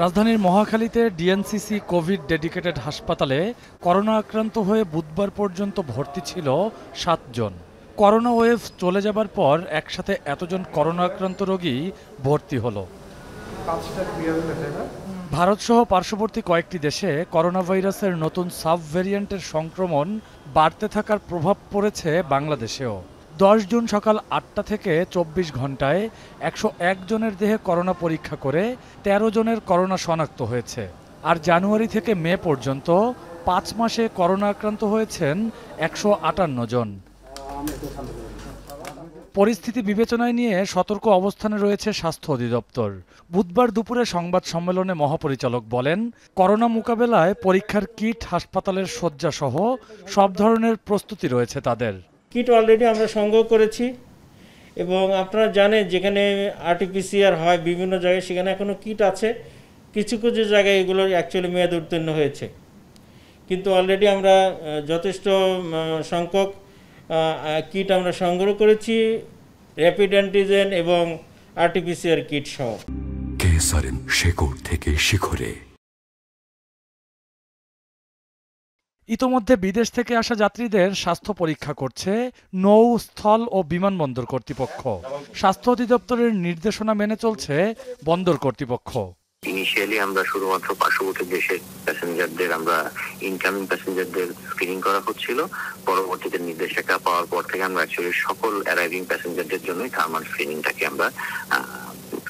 রাজধানীর মহাখালীতে DNCC Covid dedicated হাসপাতালে করোনা আক্রান্ত হয়ে বুধবার পর্যন্ত ভর্তি ছিল ৭ জন। করোনা ওয়েভ চলে যাবার পর একসাথে এতজন করোনা আক্রান্ত রোগী ভর্তি হলো। ভারতসহ পার্শ্ববর্তী কয়েকটি দেশে করোনা ভাইরাসের নতুন সাব ভ্যারিয়েন্টের সংক্রমণ বাড়তে থাকার প্রভাব পড়েছে বাংলাদেশেও। ১০ জুন সকাল ৮টা থেকে ২৪ ঘন্টায় ১০১ জনের দেহে করোনা পরীক্ষা করে ১৩ জনের করোনা শনাক্ত হয়েছে। আর জানুয়ারি থেকে মে পর্যন্ত ৫ মাসে করোনা আক্রান্ত হয়েছেন ১৫৮ জন। পরিস্থিতি বিবেচনায় নিয়ে সতর্ক অবস্থানে রয়েছে স্বাস্থ্য অধিদপ্তর। বুধবার দুপুরে সংবাদ সম্মেলনে মহাপরিচালক বলেন, করোনা মোকাবেলায় পরীক্ষার কিট, হাসপাতালের শয্যাসহ সব ধরনের প্রস্তুতি রয়েছে তাদের। কিট অলরেডি আমরা সংগ্রহ করেছি এবং আপনারা জানেন যেখানে আরটিপিসিআর হয় বিভিন্ন জায়গায়, সেখানে এখনও কিট আছে। কিছু কিছু জায়গায় এগুলোর অ্যাকচুয়ালি মেয়াদ উত্তীর্ণ হয়েছে, কিন্তু অলরেডি আমরা যথেষ্ট সংখ্যক কিট আমরা সংগ্রহ করেছি, র্যাপিড অ্যান্টিজেন এবং আরটিপিসিআর কিট সহ। কেসারেন শেকড় থেকে শিখরে। ইতোমধ্যে বিদেশ থেকে আসা যাত্রীদের স্বাস্থ্য পরীক্ষা করছে নৌ, স্থল ও বিমানবন্দর কর্তৃপক্ষ। স্বাস্থ্য অধিদপ্তরের নির্দেশনা মেনে চলছে বন্দর কর্তৃপক্ষ। ইনিশিয়ালি আমরা শুধুমাত্র পার্শ্ববর্তী দেশের প্যাসেঞ্জারদের, আমরা ইনকামিং প্যাসেঞ্জারদের স্ক্রিনিং করা হচ্ছিল। পরবর্তীতে নির্দেশিকা পাওয়ার পর থেকে আমরা অ্যাকচুয়ালি সকল অ্যারাইভিং প্যাসেঞ্জারদের জন্যই থার্মাল স্ক্রিনিংটাকে আমরা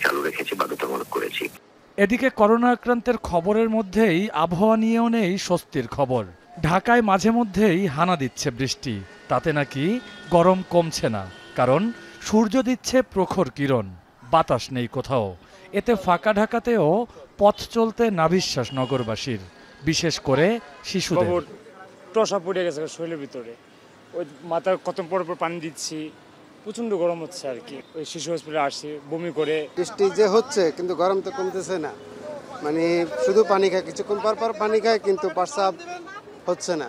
চালু রেখেছি, বাধ্যতামূলক করেছি। এদিকে করোনা আক্রান্তের খবরের মধ্যেই আবহাওয়া নিয়েও নেই স্বস্তির খবর। ঢাকায় মাঝে মধ্যেই হানা দিচ্ছে বৃষ্টি, তাতে নাকি গরম কমছে না, কারণ সূর্য দিচ্ছে প্রখর কিরণ, বাতাস নেই কোথাও। এতে ফাঁকা ঢাকাতেও পথ চলতে নাভিশ্বাস নগরবাসীর, বিশেষ করে শিশুদের। টসা পড়ে গেছে শরীরের ভিতরে, ওই মাথার কত পর পানি দিচ্ছি, প্রচন্ড গরম হচ্ছে আর কি। ওই শিশু হসপিটালে আসছি, বমি করে। বৃষ্টি যে হচ্ছে কিন্তু গরম তো কমতেছে না, মানে শুধু পানি খায়, কিছুক্ষণ পর পর পানি খায় কিন্তু প্রস্রাব হচ্ছে না।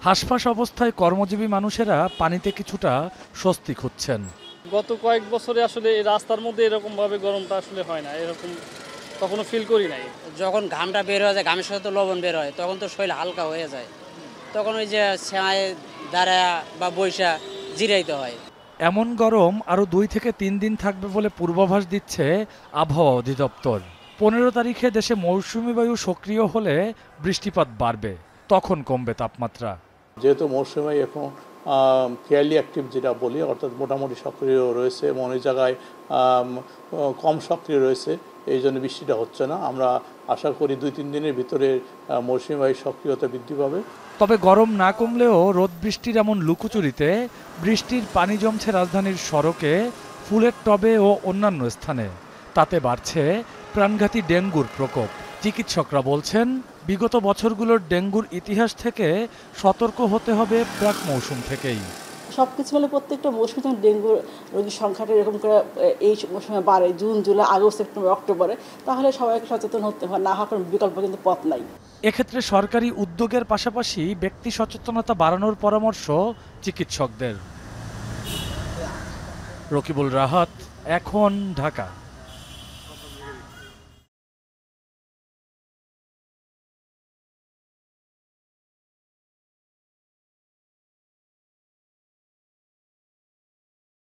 হাসফাস অবস্থায় কর্মজীবী মানুষেরা পানিতে কিছুটা স্বস্তি খুঁজছেন। গত কয়েক বছরে আসলে এই রাস্তার মধ্যে এরকম ভাবে গরমটা আসলে হয় না, এরকম কখনো ফিল করি নাই। যখন ঘামটা বের হয়ে যায়, ঘামের সাথে তো লবণ বের হয়, তখন তো শরীর হালকা হয়ে যায়, তখন ওই যে ছায় দাঁড়া বা বৈশা জিরাইতে হয়। এমন গরম আরও ২ থেকে ৩ দিন থাকবে বলে পূর্বাভাস দিচ্ছে আবহাওয়া অধিদপ্তর। ১৫ তারিখে দেশে মৌসুমি বায়ু সক্রিয় হলে বৃষ্টিপাত বাড়বে, তখন কমবে তাপমাত্রা। যেহেতু মৌসুমি বায়ু এখন ফেয়ারলি অ্যাক্টিভ যেটা বলি, অর্থাৎ মোটামুটি সক্রিয় রয়েছে এবং অনেক জায়গায় কম সক্রিয় রয়েছে, এই জন্য বৃষ্টিটা হচ্ছে না। আমরা আশা করি ২-৩ দিনের ভিতরে মৌসুমি বায়ুর সক্রিয়তা বৃদ্ধি পাবে। তবে গরম না কমলেও রোদ বৃষ্টির এমন লুকোচুরিতে বৃষ্টির পানি জমছে রাজধানীর সড়কে, ফুলের টবে ও অন্যান্য স্থানে। তাতে বাড়ছে প্রাণঘাতী ডেঙ্গুর প্রকোপ। চিকিৎসকরা বলছেন, বিগত বছরগুলোর ডেঙ্গুর ইতিহাস থেকে সতর্ক হতে হবে প্রাক মৌসুম থেকেই। সবকিছু হলে প্রত্যেকটা মৌসুমে যখন ডেঙ্গু রোগীর সংখ্যাটা এরকম করে এই মৌসুমে বাড়ে, জুন, জুলাই, আগস্ট, সেপ্টেম্বর, অক্টোবরে, তাহলে সবাইকে সচেতন হতে হয়, না হওয়ার কোনো বিকল্প কিন্তু পথ নাই। এক্ষেত্রে সরকারি উদ্যোগের পাশাপাশি ব্যক্তি সচেতনতা বাড়ানোর পরামর্শ চিকিৎসকদের। রকিবুল রাহাত, এখন, ঢাকা।